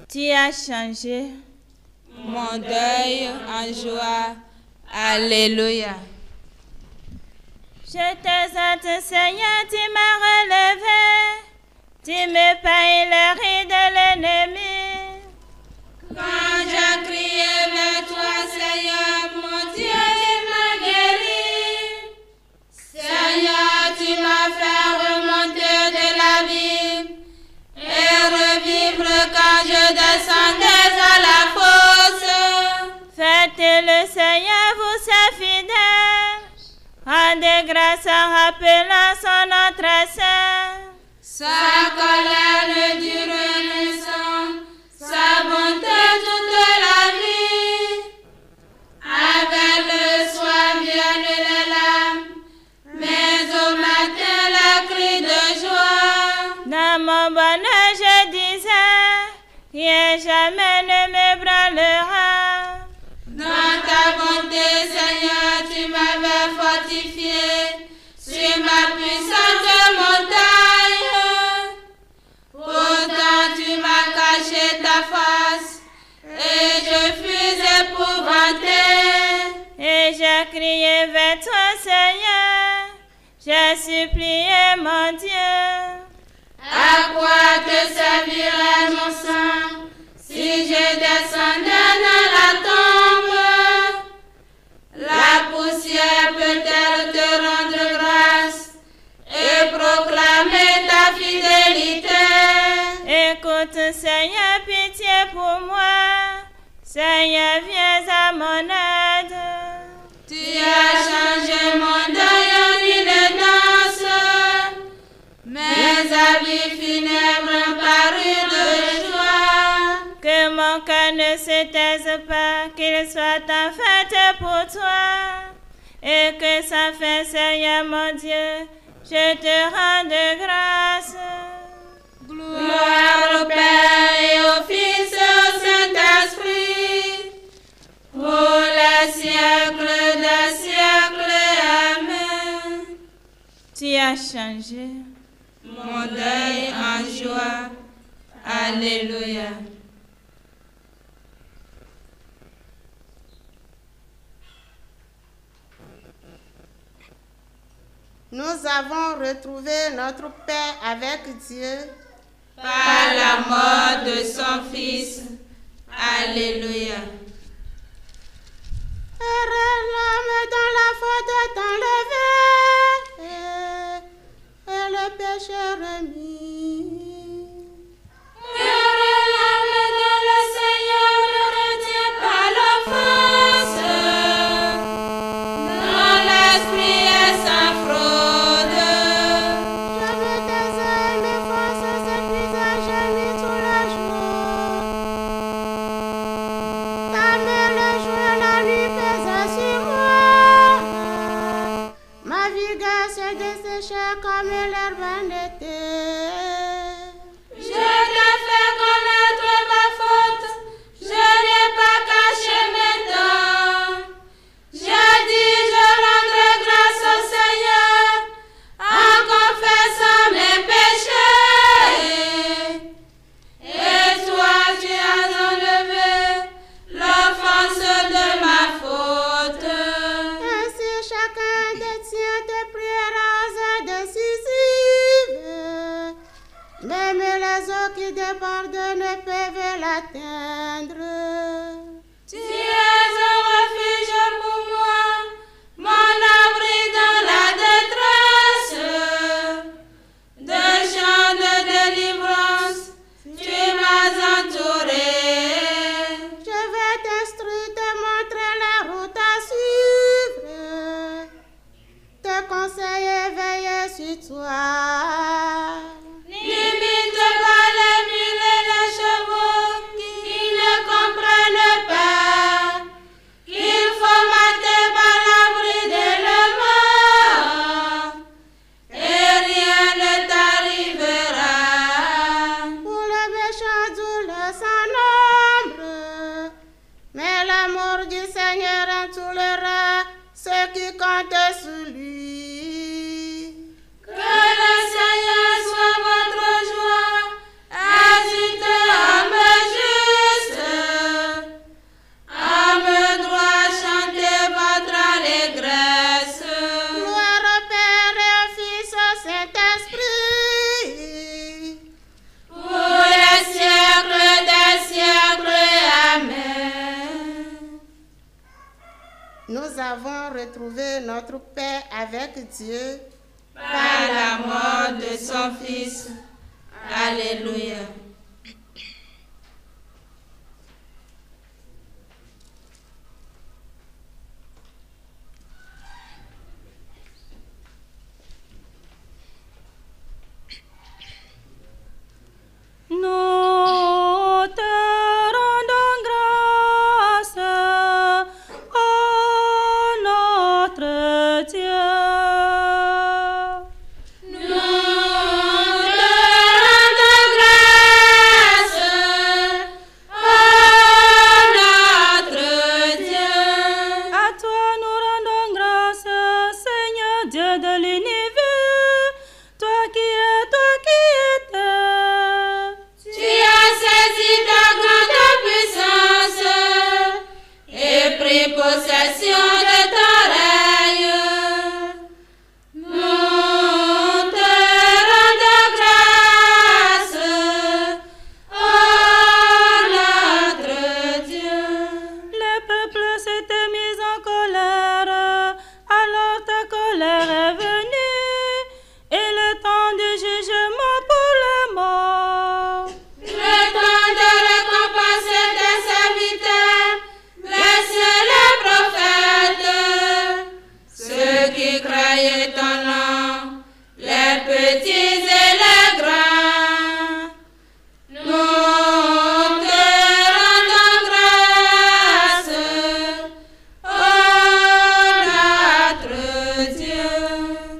Tu as changé mon deuil en joie. Alléluia. Je t'exalte, Seigneur, tu m'as relevé. Tu me payes le riz de l'ennemi. Quand j'ai crié vers toi, Seigneur, mon Dieu, tu m'as guéri. Seigneur, tu m'as fait remonter de l'abîme et revivre quand je descendais à la fosse. Faites le Seigneur, vous êtes fidèles. Rendez grâce en rappelant son notre saint. Sa colère ne dure un instant, sa bonté toute la vie. Avec le soir viennent les larmes, mais au matin les cris de joie. Dans mon bonheur, je disais, rien jamais ne me branlera. Dans ta bonté, Seigneur, tu m'avais fortifié sur ma puissante montagne. Pourtant, tu m'as caché ta face et je fus épouvanté. Et j'ai crié vers toi, Seigneur. J'ai supplié mon Dieu. À quoi te servirait mon sang si je descendais dans la tombe? La poussière peut-elle te rendre grâce et proclamer ta fidélité? Écoute, Seigneur, pitié pour moi. Seigneur, viens à mon aide. Tu as changé mon deuil en une danse. Mes habits funèbres ont paru de joie. Que mon cœur ne se taise pas, qu'il soit en fête pour toi. Et que sans fin, Seigneur mon Dieu, je te rende grâce. Gloire au Père et au Fils et au Saint-Esprit, pour les siècles des siècles. Amen. Tu as changé mon deuil en joie. Alléluia. Nous avons retrouvé notre paix avec Dieu par la mort de son Fils. Alléluia. Heureux l'homme dont la faute est enlevée et le péché remis. Heureux l'homme dont le Seigneur ne retient pas l'offense, dont l'esprit est sans fraude. Je veux tes ailes, mes forces s'épuisent à gémir tout le jour. Ta main le jour et la nuit pèse sur moi. Ma vigueur s'est desséchée comme l'herbe en été. Je t'ai fait connaître ma faute, je n'ai pas caché mes torts. J'ai dit, je rendrai grâce au Seigneur en confessant mes péchés. Et toi, tu as enlevé l'offense de ma faute. Ainsi chacun détient tes prières aux heures décisives. Même les eaux qui débordent ne peuvent l'atteindre. Tu es un refuge pour moi, mon abri dans la détresse. De chants de délivrance, tu m'as entouré. Je vais t'instruire, te montrer la route à suivre. Te conseiller, veiller sur toi. Limite pas les mules et les chevaux qui ne comprennent pas qu'il faut mater par l'abri de la mort et rien ne t'arrivera. Pour le méchant douleur sans nombre, mais l'amour du Seigneur entourera ceux qui comptent sur lui. Que le Seigneur soit votre joie, ajoutez à mes jours. avons retrouvé notre paix avec Dieu par la mort de son Fils. Alléluia. Nous te rendons grâce, ô notre Dieu. Nous te rendons grâce, ô notre Dieu. À toi nous rendons grâce, Seigneur Dieu de l'univers, toi qui étais. Tu as saisi ta grande puissance et pris possession de ton règne. Nous te rendons grâce, ô notre Dieu. Le peuple s'était mis en colère, alors ta colère est venue, et le temps du jugement pour les morts. Le temps de récompenser tes serviteurs, blesser les prophètes, ceux qui croyaient ton nom, les petits et les grands. Nous te rendons grâce, ô notre Dieu.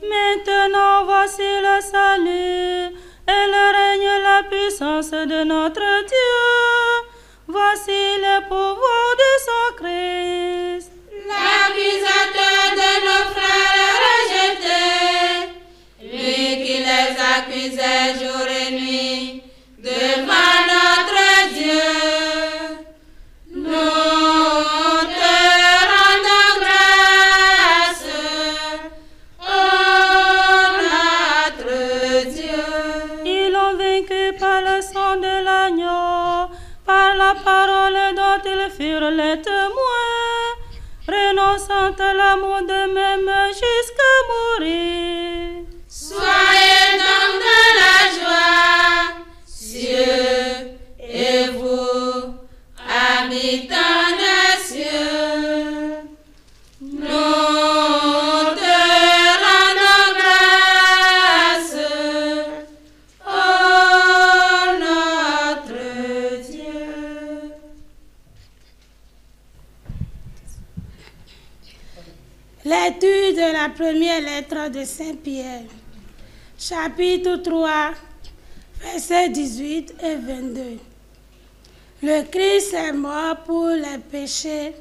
Maintenant voici le salut, et le règne, la puissance de notre Dieu. Voici le pouvoir de son Christ. L'accusateur de nos frères rejeté, lui qui les accusait jour et nuit devant notre Dieu. Nous te rendons grâce, ô notre Dieu. Ils l'ont vaincu par le sang de l'agneau, par la parole dont ils furent les témoins, renonçant à l'amour d'eux-mêmes jusqu'à mourir. Soyez donc de la joie, cieux, et vous, habitants des cieux. Nous te rendons grâce, ô notre Dieu. Lecture de la première lettre de Saint Pierre, chapitre 3, versets 18 et 22. Le Christ est mort pour les péchés,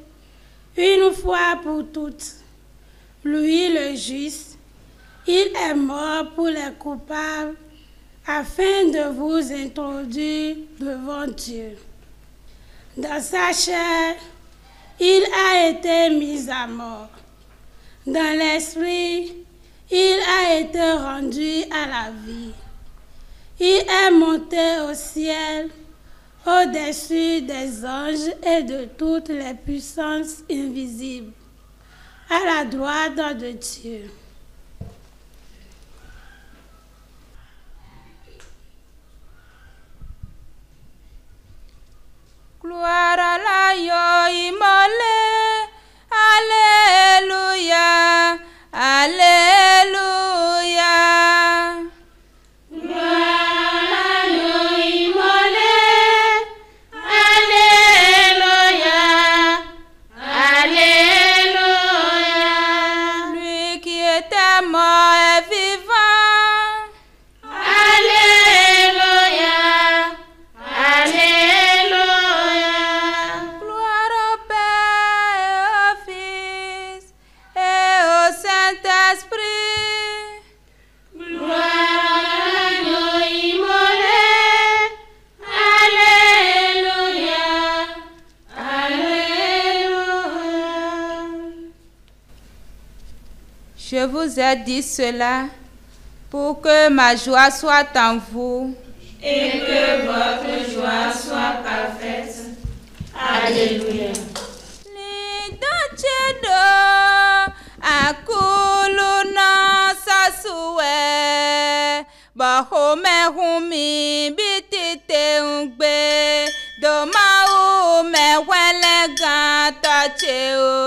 une fois pour toutes. Lui, le juste, il est mort pour les coupables, afin de vous introduire devant Dieu. Dans sa chair, il a été mis à mort. Dans l'esprit, il a été rendu à la vie. Il est monté au ciel, au-dessus des anges et de toutes les puissances invisibles, à la droite de Dieu. Gloire à l'agneau immolé, alléluia, alléluia. Gloire à l'agneau immolé, alléluia, alléluia. Lui qui était mort est vivant, alléluia, alléluia. Gloire au Père et au Fils et au Saint-Esprit. Gloire à l'agneau immolé, alléluia, alléluia. Je vous ai dit cela pour que ma joie soit en vous et que votre joie soit parfaite. Alléluia. L'identité homehumi bitite ungbe doma me wele gata cheo.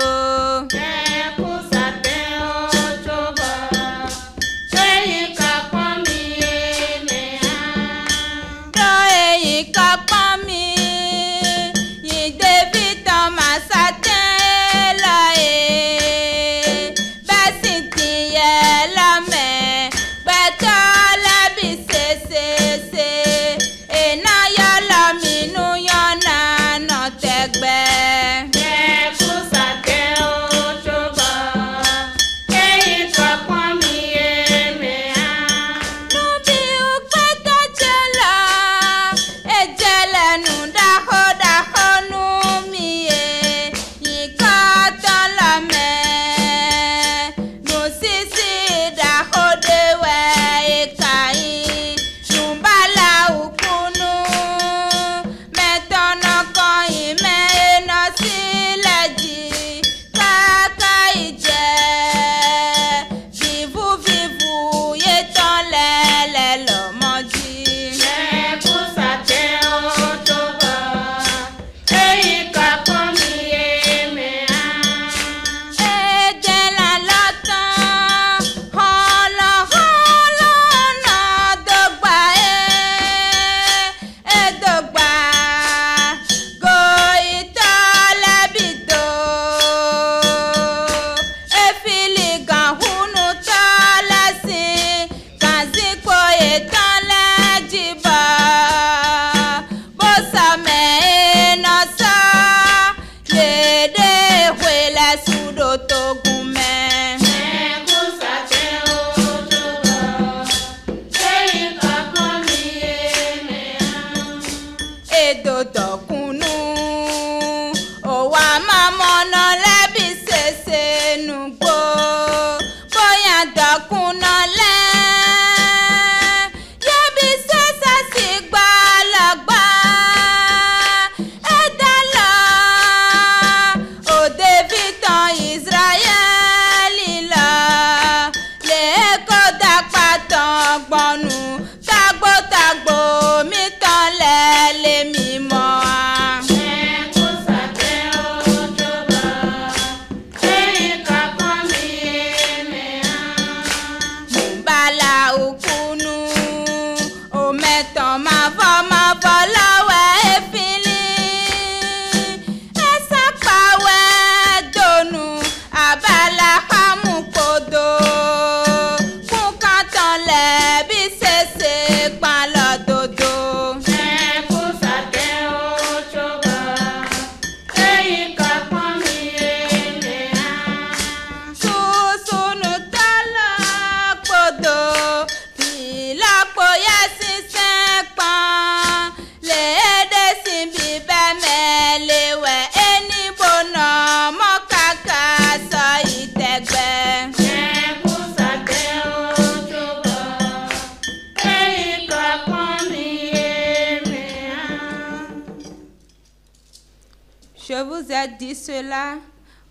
Je vous ai dit cela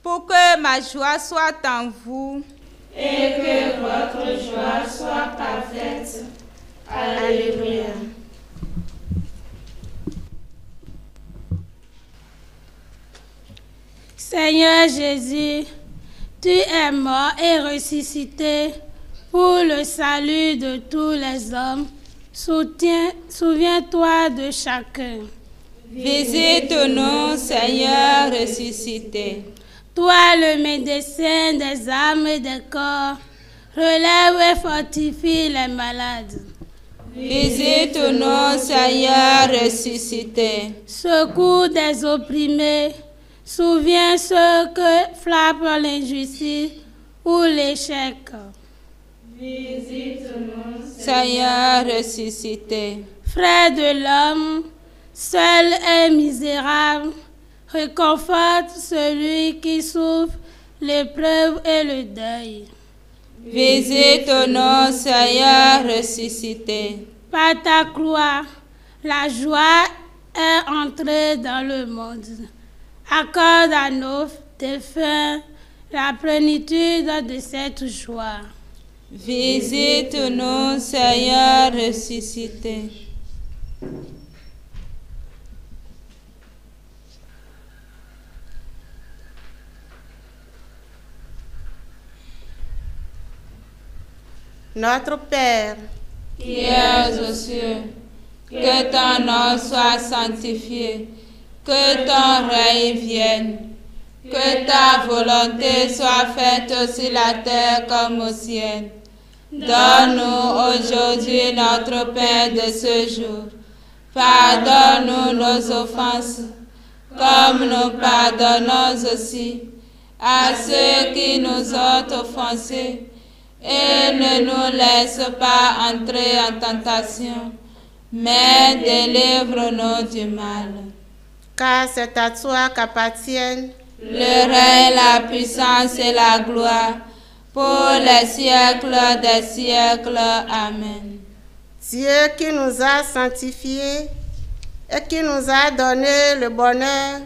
pour que ma joie soit en vous et que votre joie soit parfaite. Alléluia. Seigneur Jésus, tu es mort et ressuscité pour le salut de tous les hommes. Souviens-toi de chacun. Visite-nous, Seigneur ressuscité. Toi, le médecin des âmes et des corps, relève et fortifie les malades. Visite-nous, Seigneur ressuscité. Secours des opprimés, souviens ceux que frappe l'injustice ou l'échec. Visite-nous, Seigneur ressuscité. Frère de l'homme, seul et misérable, réconforte celui qui souffre l'épreuve et le deuil. Visite-nous, Seigneur ressuscité. Par ta croix, la joie est entrée dans le monde. Accorde à nos défunts la plénitude de cette joie. Visite-nous, Seigneur ressuscité. Notre Père, qui es aux cieux, que ton nom soit sanctifié, que ton règne vienne, que ta volonté soit faite sur la terre comme au ciel. Donne-nous aujourd'hui notre pain de ce jour. Pardonne-nous nos offenses, comme nous pardonnons aussi à ceux qui nous ont offensés. Et ne nous laisse pas entrer en tentation, mais délivre-nous du mal. Car c'est à toi qu'appartiennent le règne, la puissance et la gloire, pour les siècles des siècles. Amen. Dieu qui nous a sanctifiés et qui nous a donné le bonheur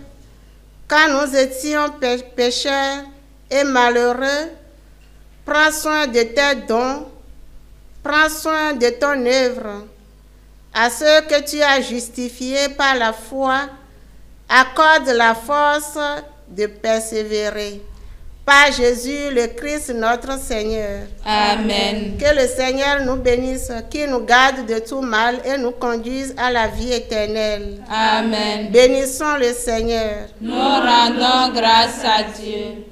quand nous étions pécheurs et malheureux, prends soin de tes dons, prends soin de ton œuvre. À ceux que tu as justifiés par la foi, accorde la force de persévérer. Par Jésus le Christ notre Seigneur. Amen. Que le Seigneur nous bénisse, qu'il nous garde de tout mal et nous conduise à la vie éternelle. Amen. Bénissons le Seigneur. Nous rendons grâce à Dieu.